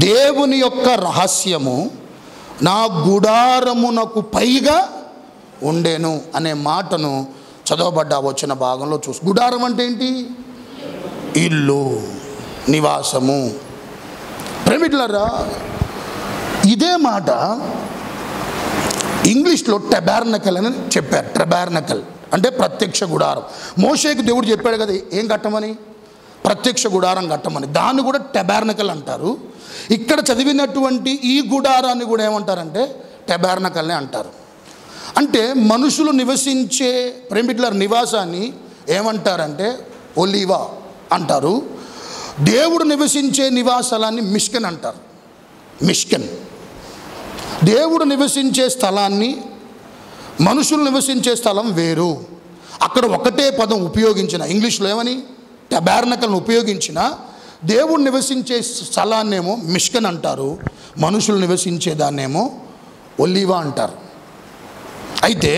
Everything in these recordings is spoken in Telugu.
దేవుని యొక్క రహస్యము నా గుడారమునకు పైగా ఉండేను అనే మాటను చదవబడ్డ వచ్చిన భాగంలో చూసి, గుడారం అంటే ఏంటి? ఇల్లు, నివాసము. ప్రేమిటులారా, ఇదే మాట ఇంగ్లీష్లో టెబార్నకల్ అని చెప్పారు. టెబార్నకల్ అంటే ప్రత్యక్ష గుడారం. మోషేకు దేవుడు చెప్పాడు కదా ఏం కట్టమని, ప్రత్యక్ష గుడారం కట్టమని. దాన్ని కూడా టెబార్నకల్ అంటారు. ఇక్కడ చదివినటువంటి ఈ గుడారాన్ని కూడా ఏమంటారంటే టెబార్నకల్నే అంటారు. అంటే మనుషులు నివసించే ప్రేమిట్ల నివాసాన్ని ఏమంటారంటే ఒలీవా అంటారు. దేవుడు నివసించే నివాసాన్ని మిష్కెన్ అంటారు. మిష్కెన్. దేవుడు నివసించే స్థలాన్ని, మనుషులు నివసించే స్థలం వేరు. అక్కడ ఒకటే పదం ఉపయోగించిన, ఇంగ్లీష్లో ఏమని టెబార్నకల్ని ఉపయోగించిన, దేవుడు నివసించే స్థలాన్నేమో మిష్కెన్ అంటారు, మనుషులు నివసించే దాన్నేమో ఒలీవా అంటారు. అయితే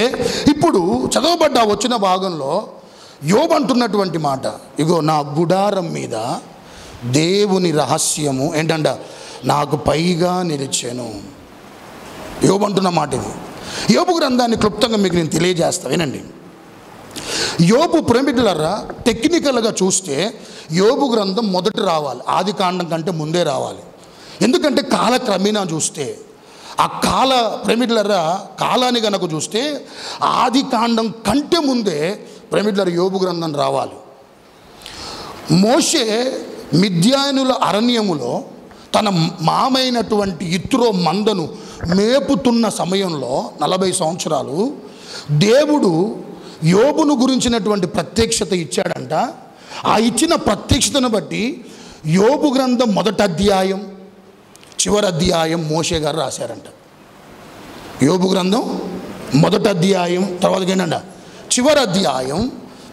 ఇప్పుడు చదవబడ్డ వచ్చిన భాగంలో యోబు అంటున్నటువంటి మాట, ఇగో నా గుడారం మీద దేవుని రహస్యము ఏంటంట నాకు పైగా నిలిచాను. యోబు అంటున్న మాట ఇది. యోబు గ్రంథాన్ని క్లుప్తంగా మీకు నేను తెలియజేస్తా, వినండి. యోబు ప్రేమికులారా, టెక్నికల్గా చూస్తే యోబు గ్రంథం మొదట రావాలి, ఆది కాండం కంటే ముందే రావాలి. ఎందుకంటే కాలక్రమేణా చూస్తే ఆ ప్రేమికులారా కాలాన్ని కనుక చూస్తే ఆది కాండం కంటే ముందే ప్రేమికులారా యోబు గ్రంథం రావాలి. మోషే మిద్యానుల అరణ్యములో తన మామైనటువంటి ఇత్రో మందను మేపుతున్న సమయంలో 40 సంవత్సరాలు దేవుడు యోబును గురించినటువంటి ప్రత్యక్షత ఇచ్చాడంట. ఆ ఇచ్చిన ప్రత్యక్షతను బట్టి యోబు గ్రంథం మొదటి అధ్యాయం చివరి అధ్యాయం మోషే గారు రాశారంట. యోబు గ్రంథం మొదటి అధ్యాయం తర్వాత ఏంటంట చివరి అధ్యాయం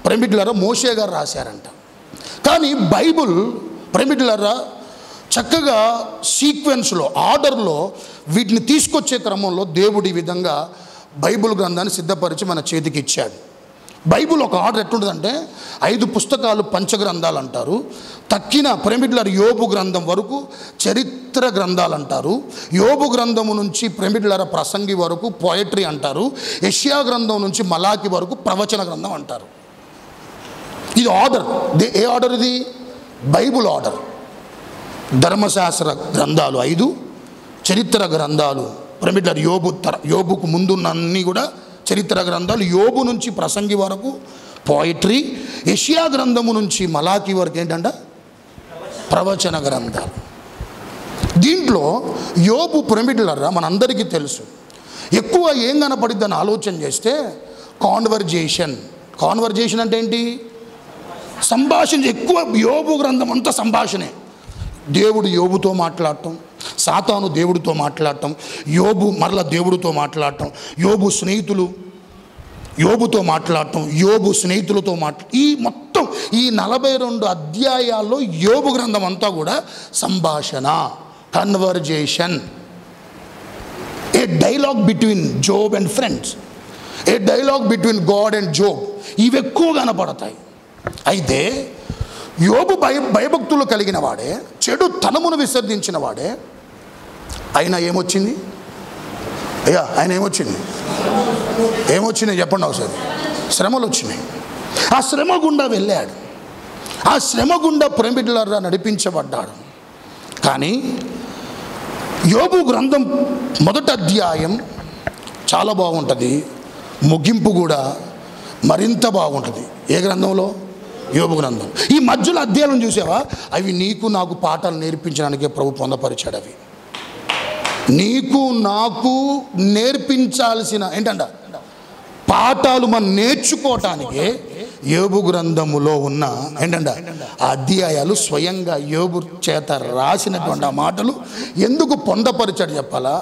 ప్రేమికులారా మోషే గారు రాశారంట. కానీ బైబుల్ ప్రేమికులారా చక్కగా సీక్వెన్స్లో, ఆర్డర్లో వీటిని తీసుకొచ్చే క్రమంలో దేవుడు ఈ విధంగా బైబుల్ గ్రంథాన్ని సిద్ధపరిచి మన చేతికి ఇచ్చాడు. బైబుల్ ఒక ఆర్డర్ ఎట్లుంటుందంటే 5 పుస్తకాలు పంచగ్రంథాలు అంటారు. తక్కిన ప్రేమికులారా యోబు గ్రంథం వరకు చరిత్ర గ్రంథాలు అంటారు. యోబు గ్రంథము నుంచి ప్రేమికులారా ప్రసంగి వరకు పోయట్రీ అంటారు. యెషయా గ్రంథం నుంచి మలాకి వరకు ప్రవచన గ్రంథం అంటారు. ఇది ఆర్డర్. ఏ ఆర్డర్ ఇది? Bible order. ధర్మశాస్త్ర గ్రంథాలు 5, చరిత్ర గ్రంథాలు ప్రేమికులారా యోబుకు ముందున్న అన్నీ కూడా చరిత్ర గ్రంథాలు. యోబు నుంచి ప్రసంగి వరకు పోయిట్రీ. యెషయా గ్రంథము నుంచి మలాకి వరకు ఏంటంట ప్రవచన గ్రంథాలు. దీంట్లో యోబు ప్రేమికులారా మనందరికీ తెలుసు, ఎక్కువ ఏం కనపడిద్దని ఆలోచన చేస్తే కాన్వర్జేషన్. కాన్వర్జేషన్ అంటే ఏంటి? సంభాషణ. ఎక్కువ యోబు గ్రంథం అంతా సంభాషణే. దేవుడు యోబుతో మాట్లాడటం, సాతాను దేవుడితో మాట్లాడటం, యోబు మరల దేవుడితో మాట్లాడటం, యోబు స్నేహితులు యోబుతో మాట్లాడటం, యోబు స్నేహితులతో ఈ మొత్తం ఈ 42 అధ్యాయాల్లో యోబు గ్రంథం అంతా కూడా సంభాషణ, conversation, A dialogue between Job and friends, A dialogue between God and Job. ఇవి ఎక్కువ కనపడతాయి. అయితే యోబు భయభక్తులు కలిగిన వాడే, చెడు తనమును విసర్జించిన వాడే. అయినా ఏమొచ్చింది? అయ్యా ఆయన ఏమొచ్చినాయి చెప్పండి ఒకసారి. శ్రమలు వచ్చినాయి. ఆ శ్రమ గుండా వెళ్ళాడు. ఆ శ్రమ గుండా ప్రేమికులారా నడిపించబడ్డాడు. కానీ యోబు గ్రంథం మొదటి అధ్యాయం చాలా బాగుంటుంది, ముగింపు కూడా మరింత బాగుంటుంది. ఏ గ్రంథంలో? యోబు గ్రంథం. ఈ మధ్యలో అధ్యాయం చూసావా? అవి నీకు నాకు పాఠాలు నేర్పించడానికే ప్రభు పొందపరిచాడు. అవి నీకు నాకు నేర్పించాల్సిన ఏంటంట పాఠాలు మనం నేర్చుకోవటానికే యోబు గ్రంథములో ఉన్న ఏంటంట అధ్యాయాలు స్వయంగా యోబు చేత రాసినటువంటి ఆ మాటలు ఎందుకు పొందపరిచాడు చెప్పాలా?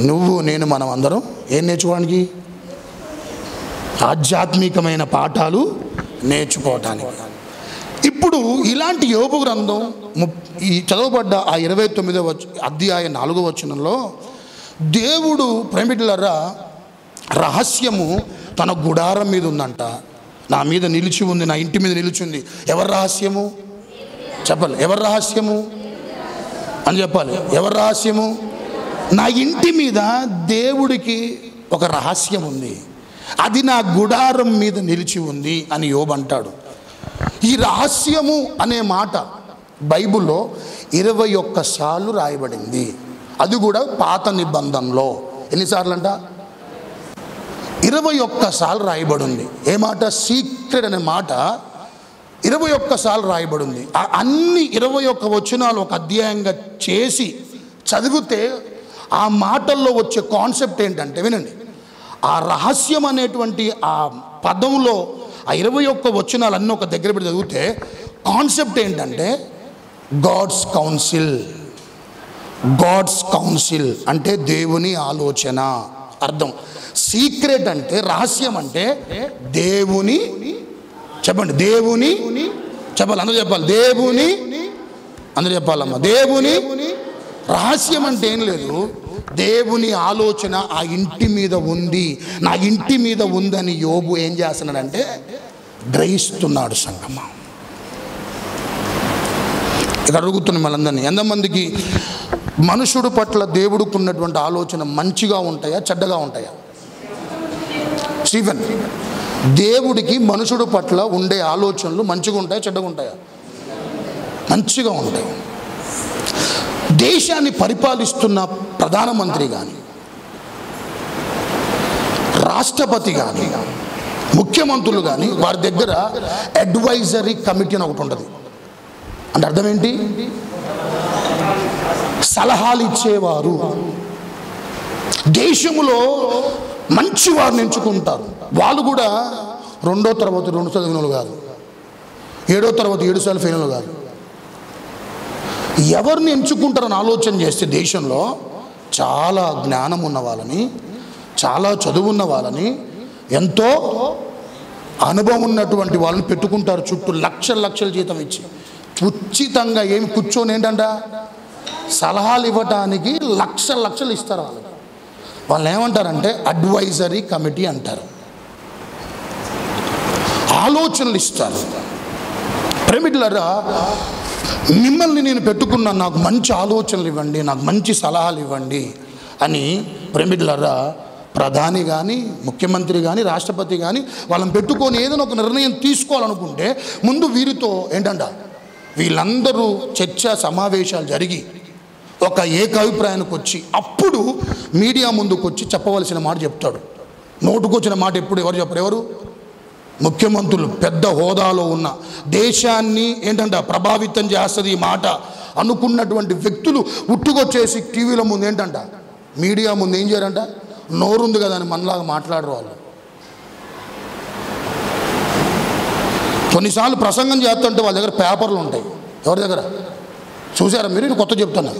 నువ్వు నేను మనం అందరం ఏం నేర్చుకోవడానికి? ఆధ్యాత్మికమైన పాఠాలు నేర్చుకోవటానికి. ఇప్పుడు ఇలాంటి యోబు గ్రంథం ఈ చదవబడ్డ ఆ 29వ అధ్యాయం 4వ వచనంలో దేవుడు ప్రేమికులారా రహస్యము తన గుడారం మీద ఉందంట. నా మీద నిలిచి ఉంది, నా ఇంటి మీద నిలిచి ఉంది. ఎవరి రహస్యము చెప్పాలి? ఎవరి రహస్యము? అని చెప్పాలి. ఎవరి రహస్యము? నా ఇంటి మీద దేవుడికి ఒక రహస్యం ఉంది, అది నా గుడారం మీద నిలిచి ఉంది అని యోబు అంటాడు. ఈ రహస్యము అనే మాట బైబిల్లో 21 సార్లు రాయబడింది. అది కూడా పాత నిబంధనలో. ఎన్నిసార్లు అంట? 21 సార్లు రాయబడింది. ఏ మాట? సీక్రెట్ అనే మాట 21 సార్లు రాయబడింది. అన్ని 21 వచనాలు ఒక అధ్యాయంగా చేసి చదివితే ఆ మాటల్లో వచ్చే కాన్సెప్ట్ ఏంటంటే, వినండి, ఆ రహస్యం అనేటువంటి ఆ పదంలో ఆ 21 వచనాలు అన్నీ ఒక దగ్గర పెట్టి చదివితే కాన్సెప్ట్ ఏంటంటే గాడ్స్ కౌన్సిల్. గాడ్స్ కౌన్సిల్ అంటే దేవుని ఆలోచన అర్థం. సీక్రెట్ అంటే, రహస్యం అంటే దేవుని, చెప్పండి, దేవుని చెప్పాలి, అందరూ చెప్పాలి, దేవుని, అందరూ చెప్పాలమ్మా, దేవుని రహస్యం అంటే ఏం లేదు, దేవుని ఆలోచన ఆ ఇంటి మీద ఉంది, నా ఇంటి మీద ఉందని యోబు ఏం చేస్తున్నాడంటే గ్రహిస్తున్నాడు. సంగమా, ఇక్కడ అడుగుతున్నాం మనందరినీ, ఎంతమందికి మనుషుడు పట్ల దేవుడికి ఉన్నటువంటి ఆలోచన మంచిగా ఉంటాయా చెడ్డగా ఉంటాయా? స్టీఫెన్, దేవుడికి మనుషుడు పట్ల ఉండే ఆలోచనలు మంచిగా ఉంటాయా చెడ్డగా ఉంటాయా? మంచిగా ఉంటాయి. దేశాన్ని పరిపాలిస్తున్న ప్రధానమంత్రి కానీ, రాష్ట్రపతి కానీ, ముఖ్యమంత్రులు కానీ, వారి దగ్గర అడ్వైజరీ కమిటీ అని ఒకటి ఉంటుంది. అంటే అర్థం ఏంటి? సలహాలు ఇచ్చేవారు. దేశంలో మంచి వారిని ఎంచుకుంటారు. వాళ్ళు కూడా 2వ తరగతి 2 చదివినోళ్ళు కాదు, 7వ తరగతి 7 సార్లు ఫెయిల్ కాదు. ఎవరిని ఎంచుకుంటారని ఆలోచన చేస్తే దేశంలో చాలా జ్ఞానం ఉన్న వాళ్ళని, చాలా చదువు ఉన్న వాళ్ళని, ఎంతో అనుభవం ఉన్నటువంటి వాళ్ళని పెట్టుకుంటారు చుట్టూ. లక్షల జీతం ఇచ్చి ఉచితంగా ఏమి కూర్చొని ఏంటంట సలహాలు ఇవ్వటానికి లక్షలు ఇస్తారు. వాళ్ళు ఏమంటారంటే అడ్వైజరీ కమిటీ అంటారు. ఆలోచనలు ఇస్తారు. ప్రేమికులారా, మిమ్మల్ని నేను పెట్టుకున్నాను, నాకు మంచి ఆలోచనలు ఇవ్వండి, నాకు మంచి సలహాలు ఇవ్వండి అని ప్రేమికులారా ప్రధాని కానీ, ముఖ్యమంత్రి కానీ, రాష్ట్రపతి కానీ వాళ్ళని పెట్టుకొని ఏదైనా ఒక నిర్ణయం తీసుకోవాలనుకుంటే ముందు వీరితో ఏంటంట, వీళ్ళందరూ చర్చా సమావేశాలు జరిగి ఒక ఏకాభిప్రాయానికి వచ్చి అప్పుడు మీడియా ముందుకు వచ్చి చెప్పవలసిన మాట చెప్తాడు. నోటుకొచ్చిన మాట ఎప్పుడు ఎవరు చెప్పరు? ఎవరు? ముఖ్యమంత్రులు, పెద్ద హోదాలో ఉన్న, దేశాన్ని ఏంటంట ప్రభావితం చేస్తుంది ఈ మాట అనుకున్నటువంటి వ్యక్తులు ఉట్టుకొచ్చేసి టీవీల ముందు ఏంటంట, మీడియా ముందు ఏం చేయరంట, నోరుంది కదా అని మనలాగా మాట్లాడరు వాళ్ళు. కొన్నిసార్లు ప్రసంగం చేస్తుంటే వాళ్ళ దగ్గర పేపర్లు ఉంటాయి. ఎవరి దగ్గర చూసారా మీరు? నేను కొత్త చెప్తున్నా,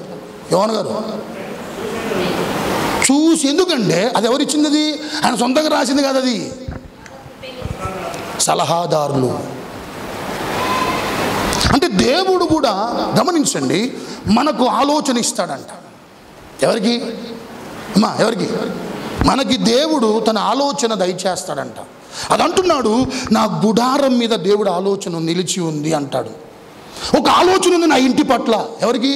యోహాన్ గారు చూసి, ఎందుకంటే అది ఎవరిచ్చింది? అది ఆయన సొంతంగా రాసింది కాదు, అది సలహాదారులు. అంటే దేవుడు కూడా గమనించండి, మనకు ఆలోచన ఇస్తాడంట. ఎవరికి అమ్మా? ఎవరికి? మనకి దేవుడు తన ఆలోచన దయచేస్తాడంట. అది అంటున్నాడు, నా గుడారం మీద దేవుడు ఆలోచన నిలిచి ఉంది అంటాడు. ఒక ఆలోచన ఉంది నా ఇంటి పట్ల. ఎవరికి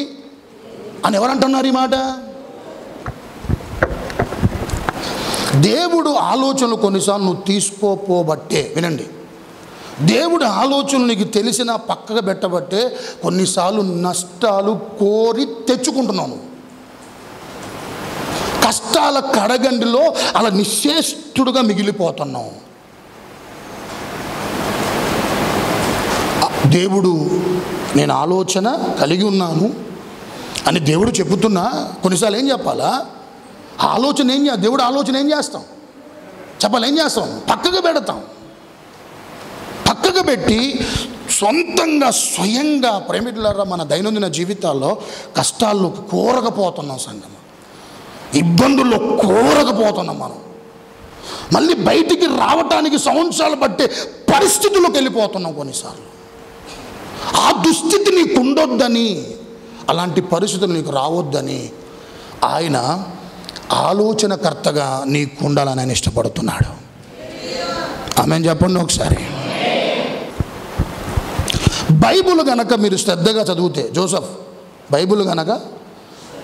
అని ఎవరంటున్నారు ఈ మాట? దేవుడు ఆలోచనలు కొన్నిసార్లు నువ్వు తీసుకోపోబట్టే, వినండి, దేవుడు ఆలోచనలు నీకు తెలిసిన పక్కగా పెట్టబట్టే కొన్నిసార్లు నష్టాలు కోరి తెచ్చుకుంటున్నాను. కష్టాల కడగండిలో అలా నిశ్చేష్టుడుగా మిగిలిపోతున్నావు. దేవుడు నేను ఆలోచన కలిగి ఉన్నాను అని దేవుడు చెబుతున్నా, కొన్నిసార్లు ఏం చెప్పాలా? ఆలోచన ఏం చేయాలి? దేవుడు ఆలోచన ఏం చేస్తాం చెప్పాలి? ఏం చేస్తాం? పక్కగా పెడతాం. పక్కగా పెట్టి సొంతంగా స్వయంగా ప్రేమికులారా మన దైనందిన జీవితాల్లో కష్టాల్లో కోరకపోతున్నాం, సంగమ ఇబ్బందుల్లో కోరకపోతున్నాం. మనం మళ్ళీ బయటికి రావటానికి సంవత్సరాలు బట్టే పరిస్థితుల్లోకి వెళ్ళిపోతున్నాం. కొన్నిసార్లు ఆ దుస్థితి నీకు ఉండొద్దని, అలాంటి పరిస్థితులు నీకు రావద్దని ఆయన ఆలోచనకర్తగా నీకు ఉండాలని ఆయన ఇష్టపడుతున్నాడు. ఆమేన్ చెప్పండి ఒకసారి. బైబిల్ గనక మీరు శ్రద్ధగా చదివితే, జోసెఫ్ బైబిల్ గనక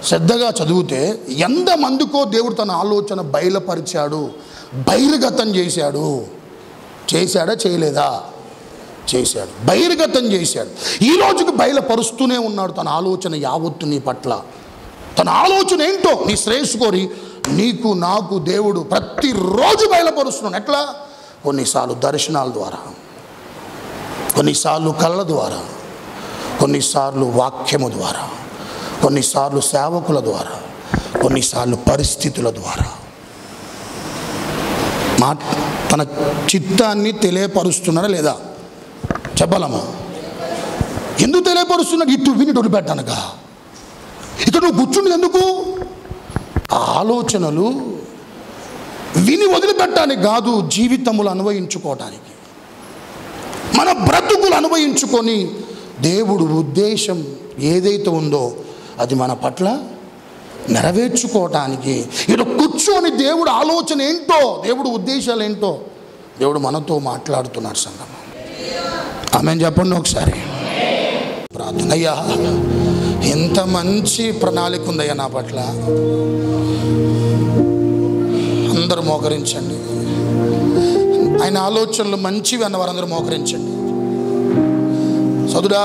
శ్రద్ధగా చదివితే ఎంతమందికో దేవుడు తన ఆలోచన బయలుపరిచాడు, బహిర్గతం చేశాడు. చేశాడా చేయలేదా? చేశాడు, బహిర్గతం చేశాడు. ఈ రోజుకి బయలుపరుస్తూనే ఉన్నాడు తన ఆలోచన యావత్తు నీ పట్ల. తన ఆలోచన ఏంటో నీ శ్రేయస్సు కోరి నీకు నాకు దేవుడు ప్రతిరోజు బయలుపరుస్తున్నాడు. ఎట్లా? కొన్నిసార్లు దర్శనాల ద్వారా, కొన్నిసార్లు కళ్ళ ద్వారా, కొన్నిసార్లు వాక్యము ద్వారా, కొన్నిసార్లు సేవకుల ద్వారా, కొన్నిసార్లు పరిస్థితుల ద్వారా తన చిత్తాన్ని తెలియపరుస్తున్నాడా లేదా? చెప్పాలమ్మా. ఎందుకు తెలియపరుస్తున్నాడు? ఇటు విని వదిలిపెట్టానుగా. ఇక్కడ నువ్వు కూర్చుంది ఎందుకు? ఆ ఆలోచనలు విని వదిలిపెట్టడానికి కాదు, జీవితములు అనుభవించుకోవటానికి, మన బ్రతుకులు అనుభవించుకొని దేవుడు ఉద్దేశం ఏదైతే ఉందో అది మన పట్ల నెరవేర్చుకోవటానికి ఇక్కడ కూర్చొని దేవుడు ఆలోచన ఏంటో, దేవుడు ఉద్దేశాలు ఏంటో దేవుడు మనతో మాట్లాడుతున్నాడు. సంగమం ఆమేన్ చెప్పండి ఒకసారి. ప్రార్థన. అయ్యా, ఎంత మంచి ప్రణాళిక ఉందయ్యా నా పట్ల. అందరూ మోకరించండి. ఆయన ఆలోచనలు మంచివి అన్న వారందరూ మోకరించండి. సోదరా,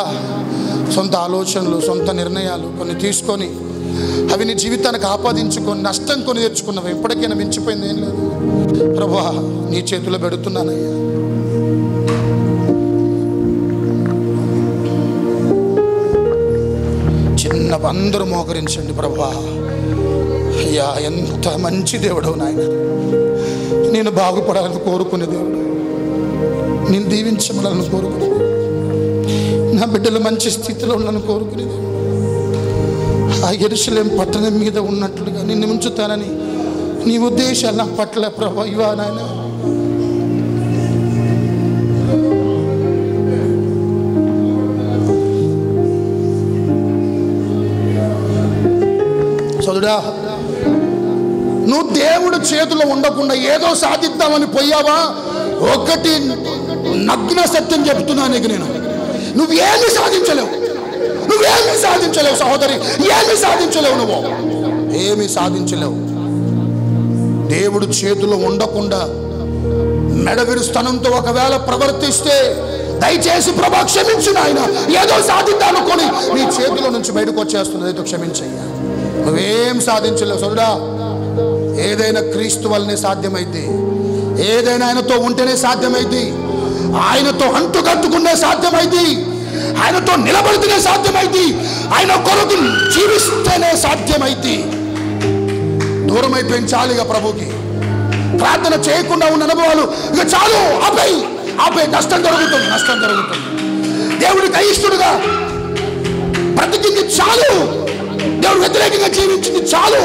సొంత ఆలోచనలు, సొంత నిర్ణయాలు కొన్ని తీసుకొని అవి నీ జీవితానికి ఆపాదించుకొని నష్టం కొని తెచ్చుకున్నవి ఎప్పటికైనా మించిపోయింది ఏం లేదు. ప్రభువా, నీ చేతిలో పెడుతున్నానయ్యా. చిన్న అందరూ మోకరించండి. ప్రభువా, అయ్యా, ఎంత మంచి దేవుడు నాయన. నేను బాగుపడాలని కోరుకునే దేవుడు, నేను దీవించబడాలని కోరుకునే దేవుడు, నా బిడ్డలు మంచి స్థితిలో ఉండాలని కోరుకునే దేవుడు. ఆ యెరూషలేం పట్టణం మీద ఉన్నట్లుగా నిన్ను ఉంచుతానని నీ ఉద్దేశాలు నా పట్ల ప్రభువా ఇవా నాయన. సోదరా, నువ్వు దేవుడు చేతిలో ఉండకుండా ఏదో సాధిద్దామని పోయావా? ఒకటి నగ్న సత్యం చెప్తున్నా నీకు, నేను నువ్వేమీ సాధించలేవు. నువ్వేమీ సాధించలేవు సహోదరి, ఏమీ సాధించలేవు. నువ్వు ఏమీ సాధించలేవు. దేవుడు చేతిలో ఉండకుండా మెడవిరుస్తనంతో ఒకవేళ ప్రవర్తిస్తే దయచేసి ప్రభా క్షమించు నాయన, ఏదో సాధిద్దామనుకొని నీ చేతిలో నుంచి బయటకు వచ్చేస్తుంది. ఏదో క్షమించయ్యా. నువ్వేం సాధించలేవు సోదరా. ఏదైనా క్రీస్తు వల్లనే సాధ్యమైంది. ఏదైనా ఆయనతో ఉంటేనే సాధ్యమైంది. ఆయనతో అంటుకట్టుకునే సాధ్యమైంది. ఆయనతో నిలబడితేనే సాధ్యమైంది. ఆయన కొరకు జీవిస్తేనే సాధ్యమైంది. దూరం అయిపోయింది చాలు ఇక ప్రభుకి. ప్రార్థన చేయకుండా ఉన్న అనుభవాలు ఇక చాలు, ఆపై ఆపై నష్టం జరుగుతుంది, నష్టం జరుగుతుంది. దేవుడికి అయిష్టుడుగా బ్రతికింది చాలు, దేవుడు వ్యతిరేకంగా జీవించింది చాలు,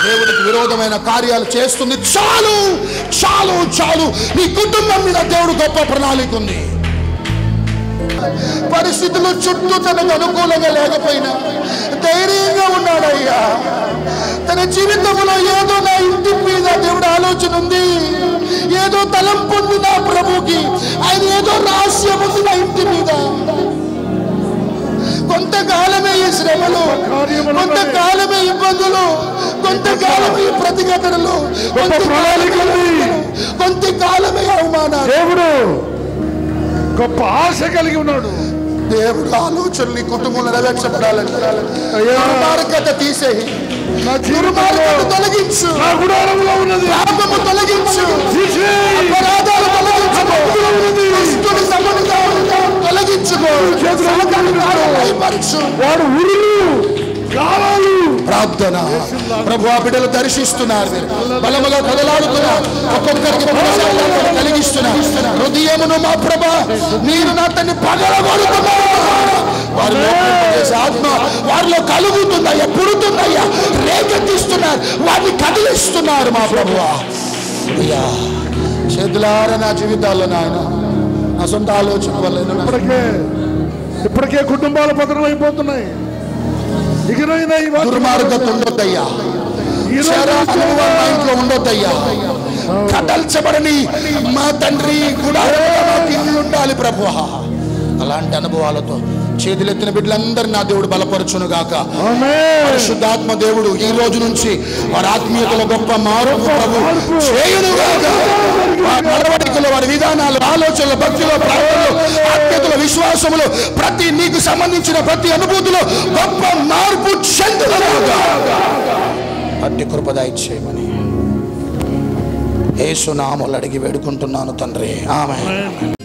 దేవుడికి విరోధమైన కార్యాలు చేస్తుంది చాలు, చాలు, చాలు. నీ కుటుంబం మీద దేవుడు గొప్ప ప్రణాళిక ఉంది. పరిస్థితులు చుట్టూ తనకు అనుకూలంగా లేకపోయినా ధైర్యంగా ఉన్నాడయ్యా. తన జీవితంలో ఏదో నా ఇంటి మీద దేవుడు ఆలోచన ఉంది, ఏదో తలంపు ఉంది నా ప్రభుకి. ఆయన ఏదో రహస్యం ఉంది నా ఇంటి మీద. కొంతకాలమే ఈ శ్రమలు, కొంతకాలమే ఇబ్బందులు, కొంతకాలమే ఈ ప్రతిఘటనలు, కొంతకాలమే అవమానాలు. దేవుడు గొప్ప ఆశ కలిగి ఉన్నాడు. దేవుడు ఆలోచనలు నీ కుటుంబంలో నెరవేర్చబడాలని దుర్మార్గత తీసేయి, దుర్మార్గత తొలగించు, పాపము తొలగించు, అపరాధాలు తొలగించుకో, దుష్టుని సమన్వయం తొలగించుకో, వాడు ప్రార్థన. ప్రభు ఆ బిడ్డలు దర్శిస్తున్నారు, బలముగా కదలాడుతున్నారు, ఒక్కొక్కరికి కలిగిస్తున్నారు. హృదయమును మా ప్రభ మీరు నా తన్ని పగలగొడుతున్నారు. వారిలో ఆత్మ వారిలో కలుగుతుందయ్యా, పుడుతుందయ్యా, రేకెత్తిస్తున్నారు, వారిని కదిలిస్తున్నారు మా ప్రభువా. అయ్యా, చేతులారా నా జీవితాల్లో నాయన నా సొంత ఆలోచన వల్ల ఇప్పటికే కుటుంబాలు పతనం అయిపోతున్నాయి. దుర్మార్గత ఉండొద్దయ్యా, ఇంట్లో ఉండొద్దయ్యా. కదల్చబడని మా తండ్రి కూడా ఉండాలి ప్రభువా. అలాంటి అనుభవాలతో చేతులెత్తిన బిడ్డలందరినీ నా దేవుడు బలపరచును గాక. పరిశుద్ధాత్మ దేవుడు ఈ రోజు నుంచి వారి ఆత్మీయతలో గొప్ప మార్పు ప్రభు చేయును గాక. వారి నడవడికలో, వారి విధానాలు, ఆలోచనలు, భక్తిలో, ప్రార్థనలో, ఆత్మీయతలో, విశ్వాసములో, ప్రతి నీకు సంబంధించిన ప్రతి అనుభూతిలో గొప్ప మార్పు చెందును గాక. అట్టి కృప దయచేయమని యేసు నామములో అడిగి వేడుకుంటున్నాను తండ్రి. ఆమేన్.